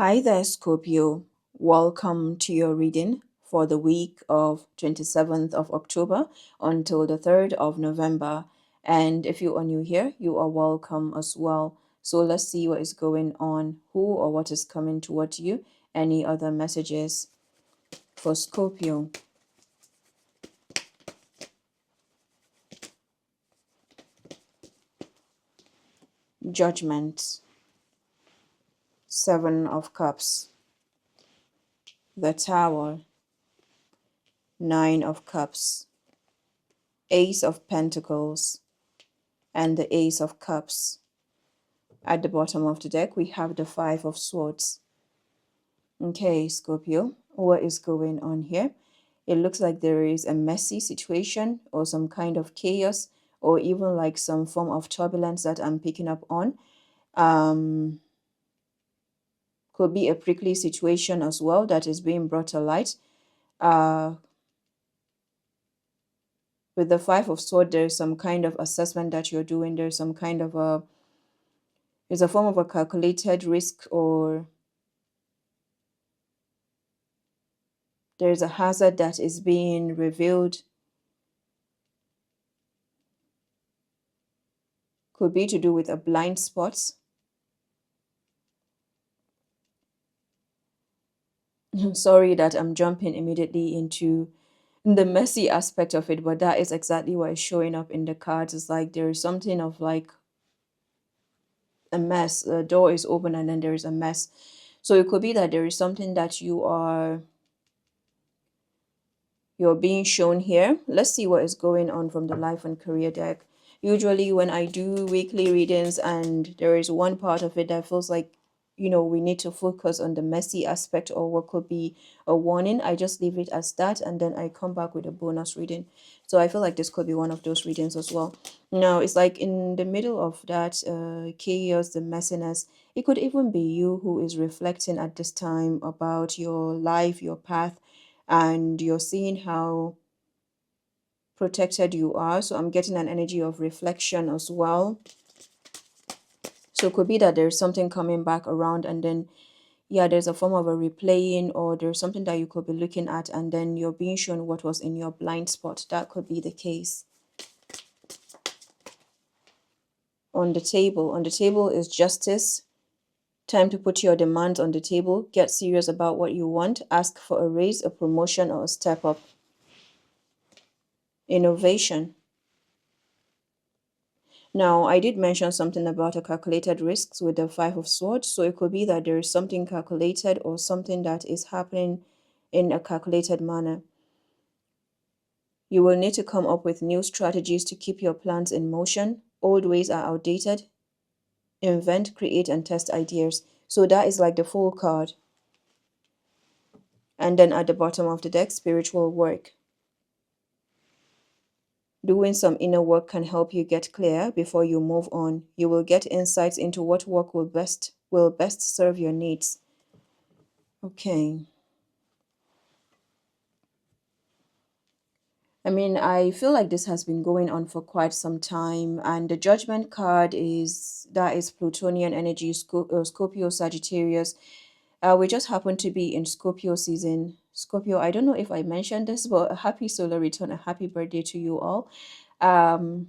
Hi there, Scorpio. Welcome to your reading for the week of 27th of October until the 3rd of November. And if you are new here, you are welcome as well. So let's see what is going on, who or what is coming towards you, any other messages for Scorpio. Judgment, 7 of Cups, the Tower, 9 of Cups, Ace of Pentacles, and the Ace of Cups. At the bottom of the deck, we have the 5 of Swords. Okay, Scorpio, what is going on here? It looks like there is a messy situation or some kind of chaos or even like some form of turbulence that I'm picking up on. Could be a prickly situation as well that is being brought to light. With the 5 of Swords, there's some kind of assessment that you're doing. There's some kind of there's a form of a calculated risk, or there's a hazard that is being revealed. Could be to do with a blind spot. I'm sorry that I'm jumping immediately into the messy aspect of it, but that is exactly what is showing up in the cards. It's like there is something of like a mess. The door is open and then there is a mess. So it could be that there is something that you're being shown here. Let's see what is going on from the life and career deck. Usually when I do weekly readings and there is one part of it that feels like, we need to focus on the messy aspect or what could be a warning, I just leave it as that and then I come back with a bonus reading. So I feel like this could be one of those readings as well. Now, it's like in the middle of that chaos, the messiness, it could even be you who is reflecting at this time about your life, your path, and you're seeing how protected you are. So I'm getting an energy of reflection as well. So it could be that there's something coming back around and then, yeah, there's a form of a replaying, or there's something that you could be looking at and then you're being shown what was in your blind spot. That could be the case. On the table is justice. Time to put your demands on the table. Get serious about what you want. Ask for a raise, a promotion, or a step up. Innovation. Now, I did mention something about a calculated risks with the 5 of Swords. So it could be that there is something calculated or something that is happening in a calculated manner. You will need to come up with new strategies to keep your plans in motion. Old ways are outdated. Invent, create, and test ideas. So that is like the full card. And then at the bottom of the deck, spiritual work. Doing some inner work can help you get clear before you move on. You will get insights into what work will best serve your needs. Okay. I mean, I feel like this has been going on for quite some time, and the Judgment card is Plutonian energy, Scorpio, Sagittarius. We just happen to be in Scorpio season. Scorpio, I don't know if I mentioned this, but a happy solar return, a happy birthday to you all. Now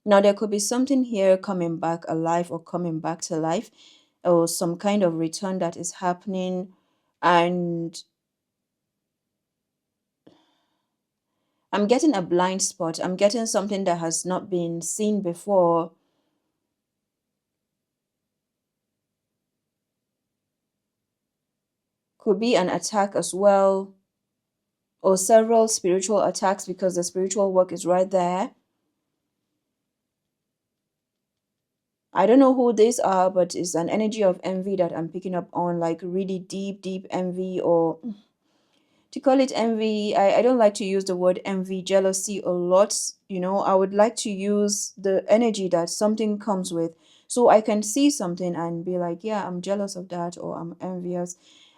there could be something here coming back alive or coming back to life, or some kind of return that is happening, and I'm getting a blind spot. I'm getting something that has not been seen before. Could be an attack as well, or several spiritual attacks because the spiritual work is right there. I don't know who these are, but it's an energy of envy that I'm picking up on, like really deep envy, or to call it envy, I don't like to use the word envy, jealousy a lot. I would like to use the energy that something comes with. So I can see something and be like, yeah, I'm jealous of that, or I'm envious.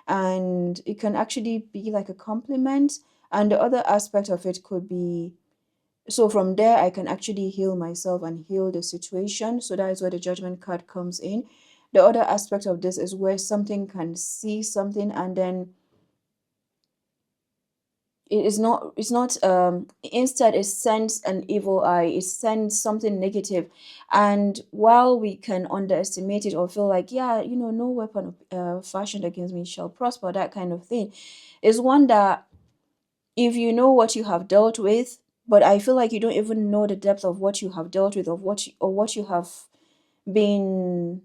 And it can actually be like a compliment. And the other aspect of it could be, so from there, I can actually heal myself and heal the situation. So that is where the Judgment card comes in. the other aspect of this is where something can see something, and then it's not instead it sends an evil eye, it sends something negative. And while we can underestimate it or feel like, yeah, no weapon fashioned against me shall prosper, that kind of thing, is one that, if you know what you have dealt with, but I feel like you don't even know the depth of what you have dealt with, of what you have been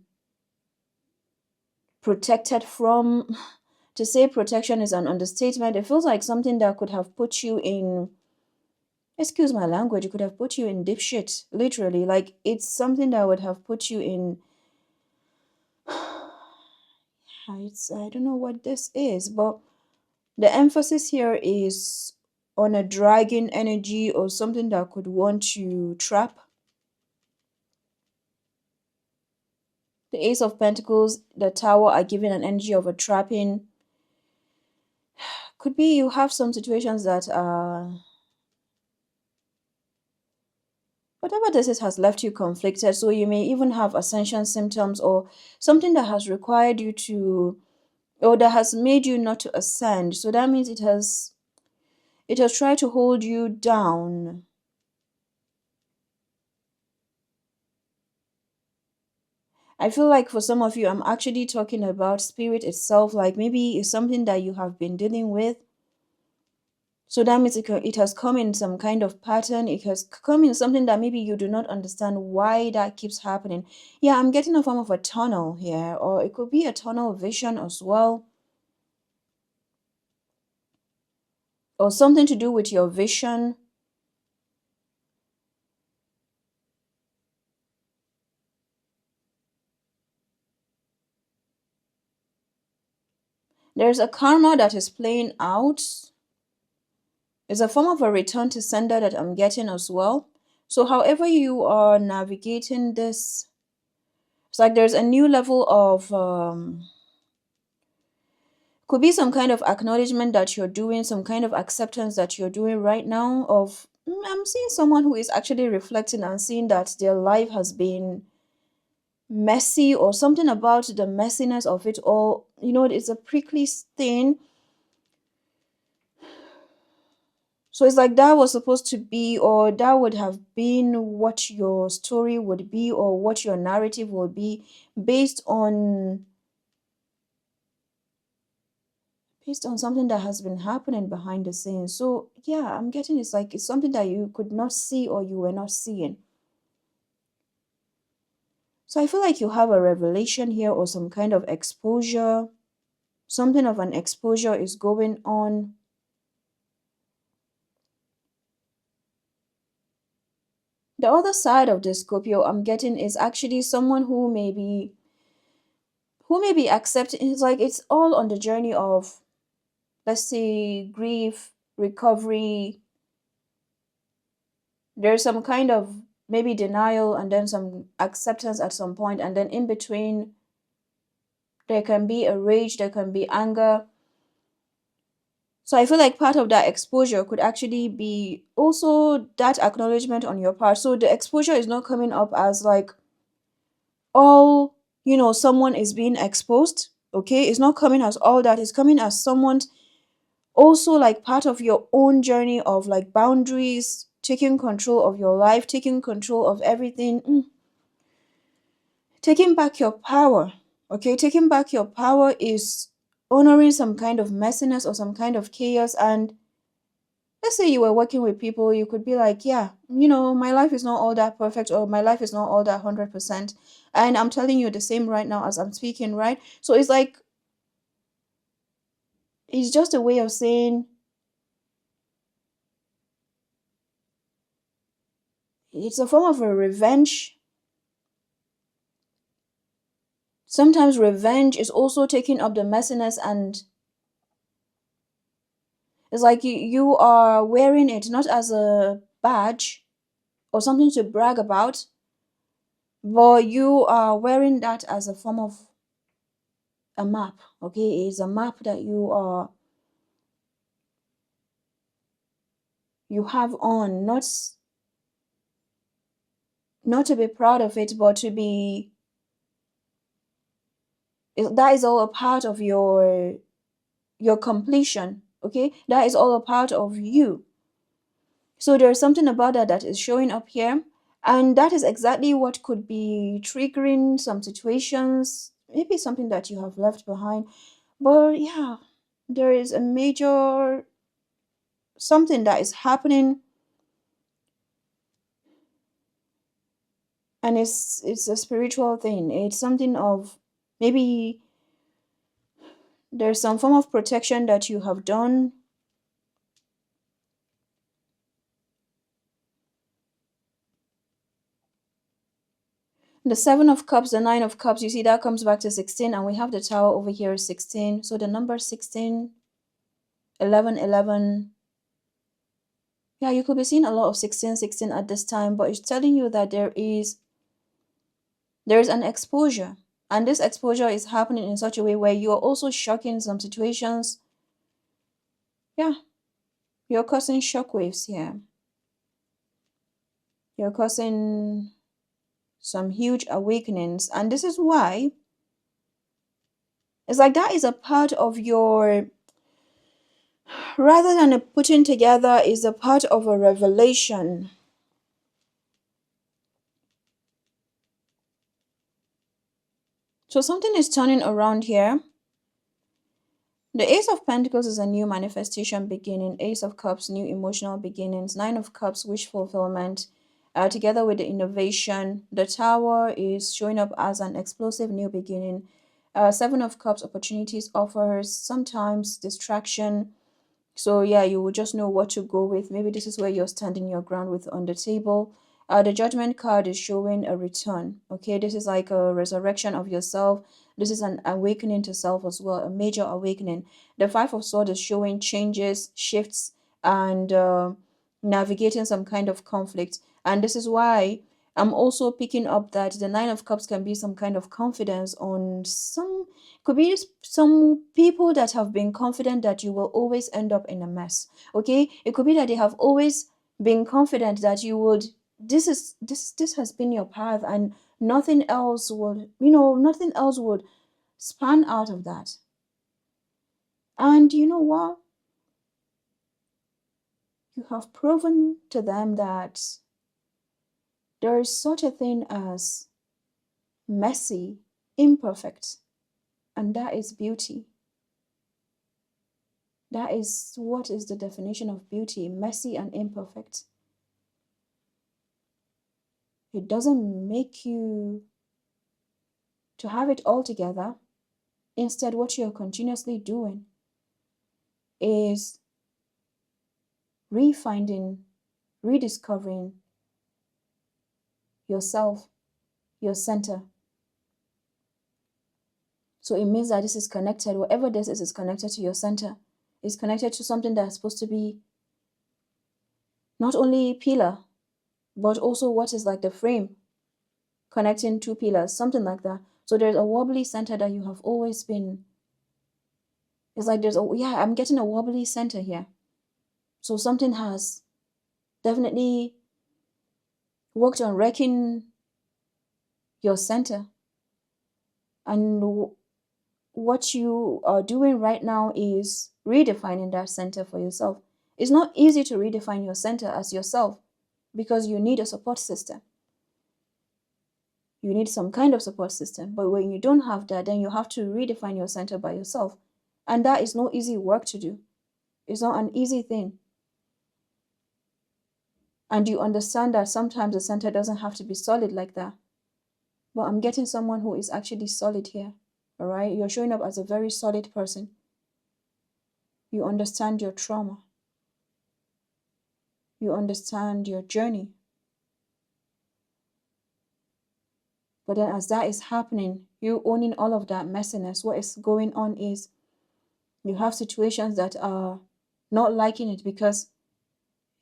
protected from. To say protection is an understatement. It feels like something that could have put you in, excuse my language, it could have put you in deep shit, literally. Like, it's something that would have put you in, I don't know what this is, but the emphasis here is on a dragging energy or something that could want to trap. The Ace of Pentacles, the Tower, are giving an energy of a trapping. Could be you have some situations that whatever this is has left you conflicted. So you may even have ascension symptoms, or something that has required you to, or that has made you not to ascend. So that means it has tried to hold you down. I feel like for some of you, I'm actually talking about spirit itself. Like, maybe it's something that you have been dealing with. So that means it has come in some kind of pattern. It has come in something that maybe you do not understand why that keeps happening. Yeah, I'm getting a form of a tunnel here, or it could be a tunnel vision as well, or something to do with your vision. There's a karma that is playing out. It's a form of a return to sender that I'm getting as well. So however you are navigating this, it's like there's a new level of could be some kind of acknowledgement that you're doing, some kind of acceptance that you're doing right now of, I'm seeing someone who is actually reflecting and seeing that their life has been messy, or something about the messiness of it all. It's a prickly thing. So it's like that was supposed to be, or that would have been what your story would be, or what your narrative would be, based on something that has been happening behind the scenes. So yeah, I'm getting it's like it's something that you could not see, or you were not seeing. So I feel like you have a revelation here, or some kind of exposure. Something of an exposure is going on. The other side of the Scorpio I'm getting is actually someone who may be accepting. It's like it's all on the journey of, let's say, grief, recovery. There's some kind of maybe denial, and then some acceptance at some point, and then in between there can be a rage, there can be anger. So I feel like part of that exposure could actually be also that acknowledgement on your part. So the exposure is not coming up as like all, someone is being exposed. Okay, it's not coming as all that. It's coming as someone also, like, part of your own journey of like boundaries, taking control of your life, taking control of everything, taking back your power. Okay, taking back your power is honoring some kind of messiness or some kind of chaos. And let's say you were working with people, you could be like, yeah, my life is not all that perfect, or my life is not all that 100%. And I'm telling you the same right now as I'm speaking, right? So it's like, it's just a way of saying, it's a form of a revenge. Sometimes revenge is also taking up the messiness, and it's like you are wearing it not as a badge or something to brag about, but you are wearing that as a form of a map. Okay, it's a map that you have on, not, to be proud of it, but to be, That is all a part of your completion. Okay, that is all a part of you. So there's something about that that is showing up here, and that is exactly what could be triggering some situations, maybe something that you have left behind. But yeah, there is a major something that is happening, and it's a spiritual thing. It's something of, maybe there's some form of protection that you have done. The Seven of Cups, the Nine of Cups, you see that comes back to 16, and we have the Tower over here is 16. So the number 16, 11, 11. Yeah, you could be seeing a lot of 16, 16 at this time, but it's telling you that there's an exposure. And this exposure is happening in such a way where you're also shocking some situations. Yeah, you're causing shockwaves here. You're causing some huge awakenings. And this is why it's like that is a part of your, rather than a putting together, is a part of a revelation. So something is turning around here. The Ace of Pentacles is a new manifestation beginning. Ace of Cups, new emotional beginnings. Nine of Cups, wish fulfillment. Together with the innovation, the Tower is showing up as an explosive new beginning. Seven of Cups, opportunities, offers, sometimes distraction. So yeah, you will just know what to go with. Maybe this is where you're standing your ground with on the table. The Judgment card is showing a return. Okay, this is like a resurrection of yourself. This is an awakening to self as well, a major awakening. The Five of Swords is showing changes, shifts, and navigating some kind of conflict. And this is why I'm also picking up that the Nine of Cups can be some kind of confidence on some, could be some people that have been confident that you will always end up in a mess. Okay, it could be that they have always been confident that you would, this has been your path, and nothing else would, nothing else would span out of that. And you know what, you have proven to them that there is such a thing as messy, imperfect, and that is beauty. That is what is the definition of beauty: messy and imperfect. It doesn't make you to have it all together. Instead, what you're continuously doing is refinding, rediscovering yourself, your center. So it means that this is connected, whatever this is connected to your center. It's connected to something that's supposed to be not only pillar, but also what is like the frame connecting two pillars, something like that. So there's a wobbly center that you have always been. It's like I'm getting a wobbly center here. So something has definitely worked on wrecking your center. And what you are doing right now is redefining that center for yourself. It's not easy to redefine your center as yourself because you need a support system. You need some kind of support system. But when you don't have that, then you have to redefine your center by yourself. And that is no easy work to do. It's not an easy thing. And you understand that sometimes the center doesn't have to be solid like that. But I'm getting someone who is actually solid here. All right? You're showing up as a very solid person. You understand your trauma. You understand your journey. But then as that is happening, you owning all of that messiness, what is going on is you have situations that are not liking it because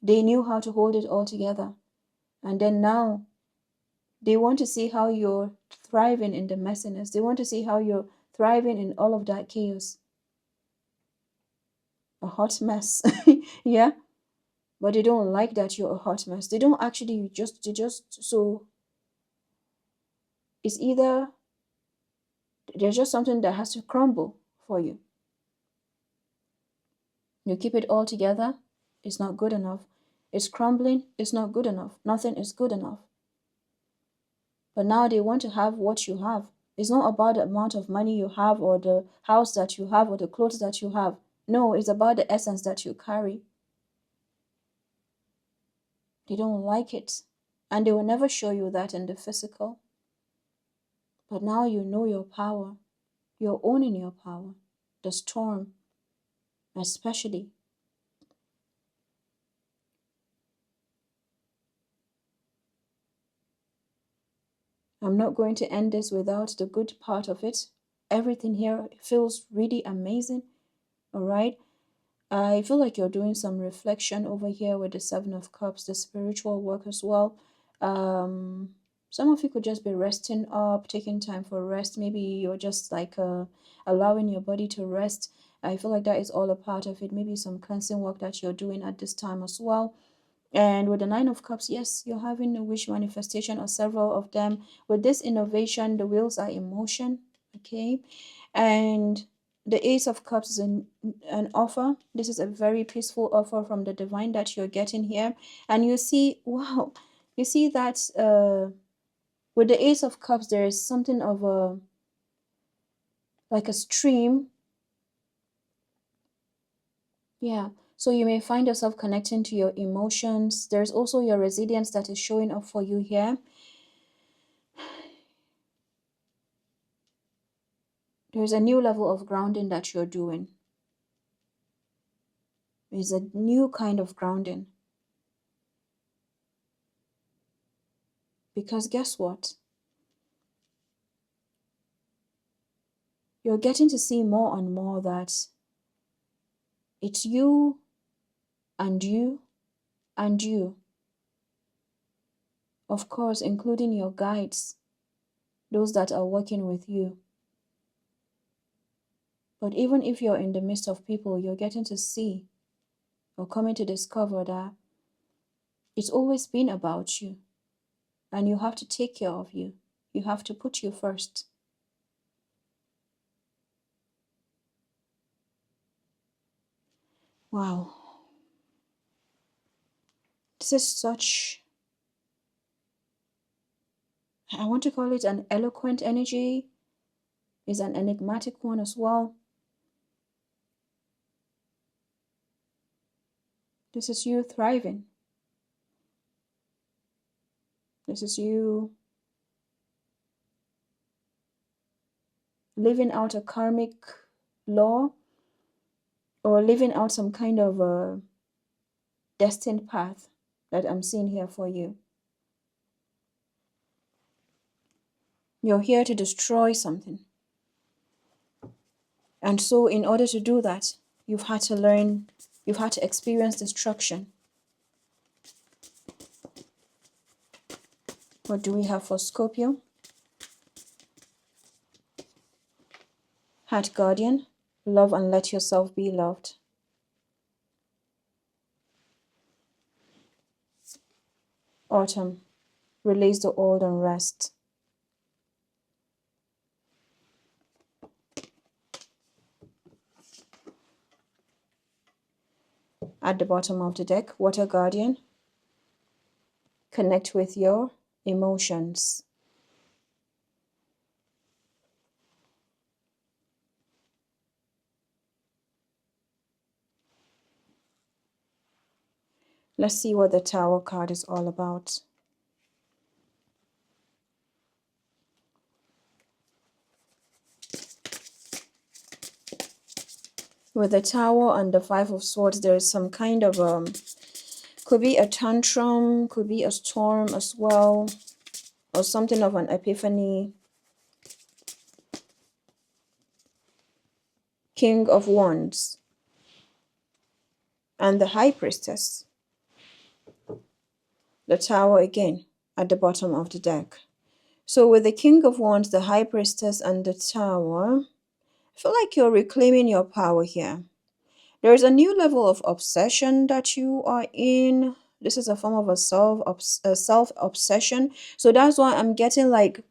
they knew how to hold it all together. And then now they want to see how you're thriving in the messiness. They want to see how you're thriving in all of that chaos. A hot mess. Yeah. But they don't like that you're a hot mess. They don't actually so it's either There's just something that has to crumble for you. You keep it all together, it's not good enough. It's crumbling, it's not good enough. Nothing is good enough. But now they want to have what you have. It's not about the amount of money you have or the house that you have or the clothes that you have. No, it's about the essence that you carry. They don't like it. And they will never show you that in the physical. But now you know your power. You're owning your power. The storm, especially. I'm not going to end this without the good part of it. Everything here feels really amazing. All right. I feel like you're doing some reflection over here with the Seven of Cups, the spiritual work as well. Some of you could just be resting up, taking time for rest. Maybe you're just like allowing your body to rest. I feel like that is all a part of it. Maybe some cleansing work that you're doing at this time as well. And with the Nine of Cups, yes, you're having a wish manifestation or several of them. With this innovation, the wheels are in motion, okay? And the Ace of Cups is an offer. This is a very peaceful offer from the divine that you're getting here. And you see, wow, you see that with the Ace of Cups, there is something of a, like a stream. Yeah. So you may find yourself connecting to your emotions. There's also your resilience that is showing up for you here. There's a new level of grounding that you're doing. There's a new kind of grounding. Because guess what? You're getting to see more and more that it's you and you and you. Of course, including your guides, those that are working with you. But even if you're in the midst of people, you're getting to see or coming to discover that it's always been about you. And you have to take care of you. You have to put you first. Wow. This is such, I want to call it an eloquent energy. It's an enigmatic one as well. This is you thriving. This is you living out a karmic law or living out some kind of a destined path that I'm seeing here for you. You're here to destroy something. And so in order to do that, you've had to learn, you've had to experience destruction. What do we have for Scorpio? Heart Guardian, love and let yourself be loved. Autumn, release the old and rest. At the bottom of the deck, Water Guardian, connect with your emotions. Let's see what the Tower card is all about. With the Tower and the Five of Swords, there is some kind of could be a tantrum, could be a storm as well, or something of an epiphany. King of Wands and the High Priestess. The Tower again at the bottom of the deck. So with the King of Wands, the High Priestess, and the Tower, I feel like you're reclaiming your power here. There's a new level of obsession that you are in. This is a form of a self-obsession. So that's why I'm getting like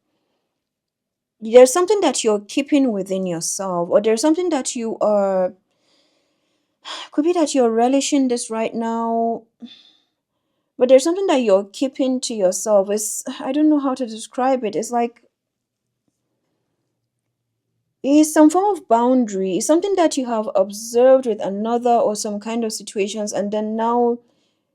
there's something that you're keeping within yourself, or there's something that you are, could be that you're relishing this right now, but there's something that you're keeping to yourself. It's, I don't know how to describe it. It's like, it's some form of boundary. It's something that you have observed with another or some kind of situations, and then now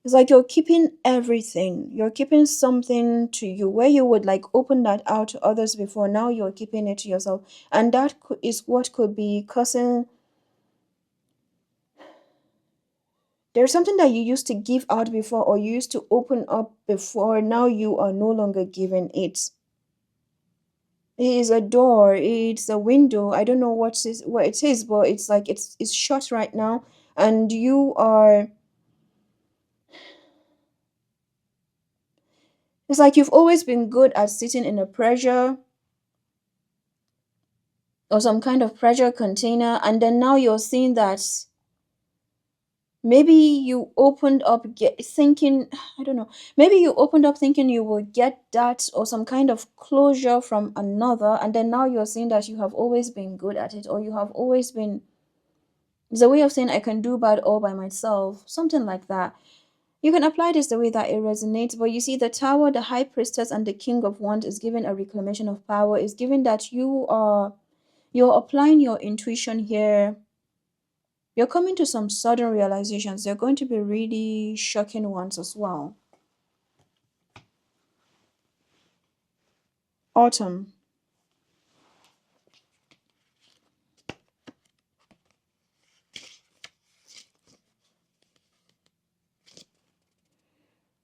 it's like you're keeping everything. You're keeping something to you where you would like open that out to others before. Now you're keeping it to yourself, and that is what could be causing. There's something that you used to give out before, or you used to open up before. Now you are no longer giving it. It is a door, it's a window. I don't know what it is, but it's like it's shut right now, and you are. It's like you've always been good at sitting in a pressure or some kind of pressure container, and then now you're seeing that maybe you opened up thinking, I don't know, maybe you opened up thinking you will get that or some kind of closure from another, and then now you're seeing that you have always been good at it, or you have always been, it's a way of saying I can do bad all by myself, something like that. You can apply this the way that it resonates, but you see, the tower, the high priestess, and the king of wands is given a reclamation of power, is given that you're applying your intuition here. You're coming to some sudden realizations. They're going to be really shocking ones as well. Autumn.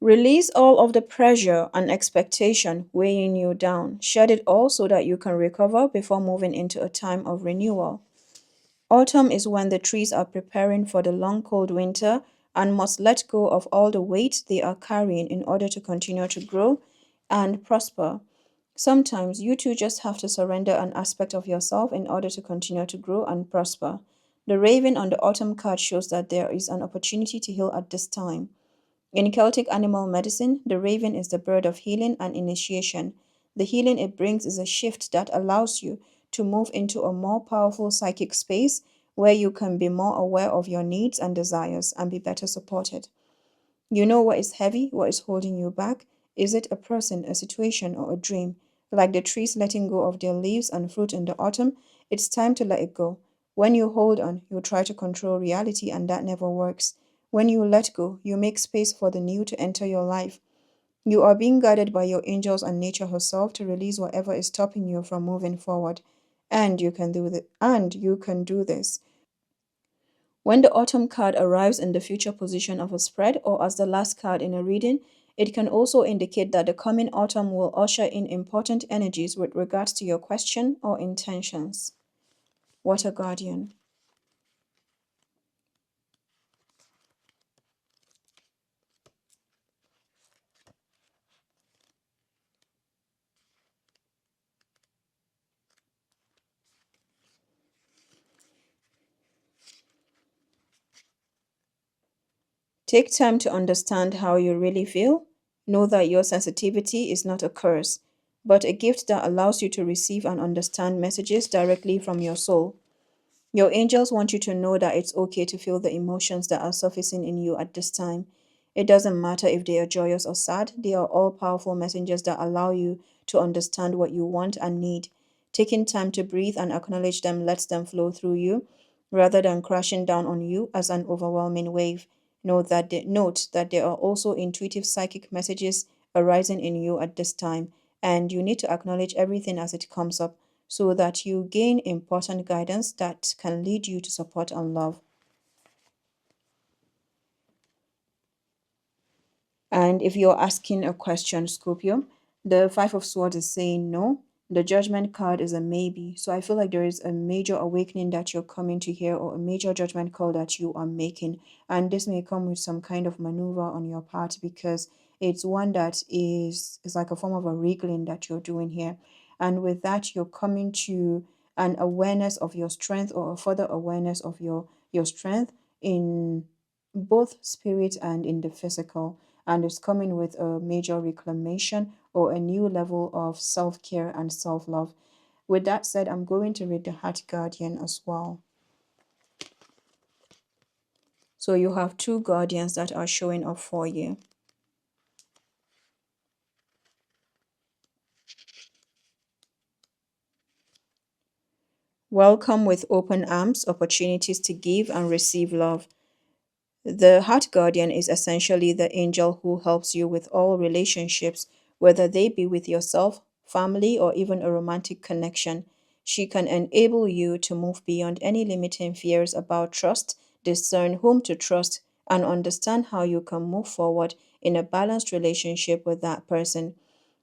Release all of the pressure and expectation weighing you down. Shed it all so that you can recover before moving into a time of renewal. Autumn is when the trees are preparing for the long cold winter and must let go of all the weight they are carrying in order to continue to grow and prosper. Sometimes you too just have to surrender an aspect of yourself in order to continue to grow and prosper. The raven on the autumn card shows that there is an opportunity to heal at this time. In Celtic animal medicine, the raven is the bird of healing and initiation. The healing it brings is a shift that allows you to move into a more powerful psychic space where you can be more aware of your needs and desires and be better supported. You know what is heavy, what is holding you back. Is it a person, a situation, or a dream? Like the trees letting go of their leaves and fruit in the autumn, it's time to let it go. When you hold on, you try to control reality, and that never works. When you let go, you make space for the new to enter your life. You are being guided by your angels and nature herself to release whatever is stopping you from moving forward. And you can do this. When the autumn card arrives in the future position of a spread or as the last card in a reading, it can also indicate that the coming autumn will usher in important energies with regards to your question or intentions. Water Guardian. Take time to understand how you really feel. Know that your sensitivity is not a curse, but a gift that allows you to receive and understand messages directly from your soul. Your angels want you to know that it's okay to feel the emotions that are surfacing in you at this time. It doesn't matter if they are joyous or sad, they are all powerful messengers that allow you to understand what you want and need. Taking time to breathe and acknowledge them lets them flow through you rather than crashing down on you as an overwhelming wave. Note that there are also intuitive psychic messages arising in you at this time, and you need to acknowledge everything as it comes up so that you gain important guidance that can lead you to support and love. And if you're asking a question, Scorpio, the Five of Swords is saying no. The Judgment card is a maybe. So I feel like there is a major awakening that you're coming to hear, or a major judgment call that you are making. And this may come with some kind of maneuver on your part, because it's one that is like a form of a wriggling that you're doing here. And with that, you're coming to an awareness of your strength, or a further awareness of your strength in both spirit and in the physical, and it's coming with a major reclamation or a new level of self care and self love. With that said, I'm going to read the Heart Guardian as well. So you have two guardians that are showing up for you. Welcome with open arms, opportunities to give and receive love. The Heart Guardian is essentially the angel who helps you with all relationships, whether they be with yourself, family, or even a romantic connection. She can enable you to move beyond any limiting fears about trust, discern whom to trust, and understand how you can move forward in a balanced relationship with that person.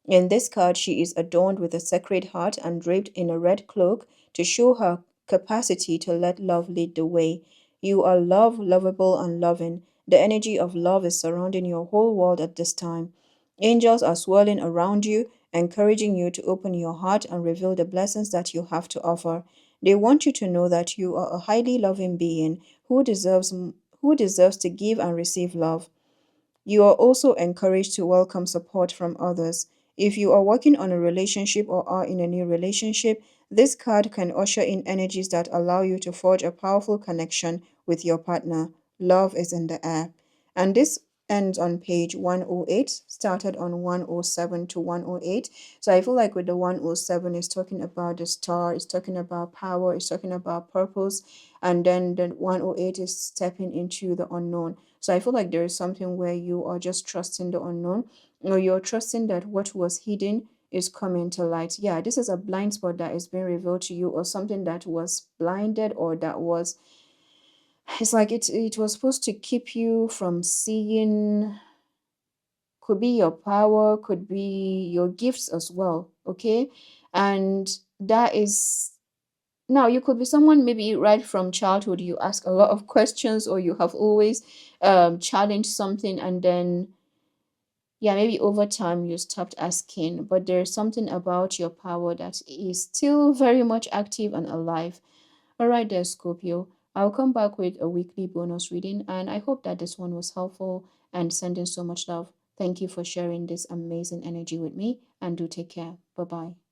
In this card, she is adorned with a sacred heart and draped in a red cloak to show her capacity to let love lead the way. You are lovable, and loving. The energy of love is surrounding your whole world at this time. Angels are swirling around you, encouraging you to open your heart and reveal the blessings that you have to offer. They want you to know that you are a highly loving being who deserves to give and receive love. You are also encouraged to welcome support from others. If you are working on a relationship or are in a new relationship, this card can usher in energies that allow you to forge a powerful connection with your partner. Love is in the air. And this ends on page 108, started on 107 to 108. So I feel like with the 107, it's talking about the star, it's talking about power, it's talking about purpose. And then the 108 is stepping into the unknown. So I feel like there is something where you are just trusting the unknown, or you're trusting that what was hidden is coming to light. Yeah, this is a blind spot that is being revealed to you, or something that was blinded, or that was, it's like it was supposed to keep you from seeing. Could be your power, could be your gifts as well. Okay. And that is, now, you could be someone maybe right from childhood, you ask a lot of questions, or you have always challenged something, and then, yeah, maybe over time you stopped asking. But there's something about your power that is still very much active and alive. All right, there, Scorpio. I'll come back with a weekly bonus reading, and I hope that this one was helpful and sending so much love. Thank you for sharing this amazing energy with me, and do take care. Bye bye.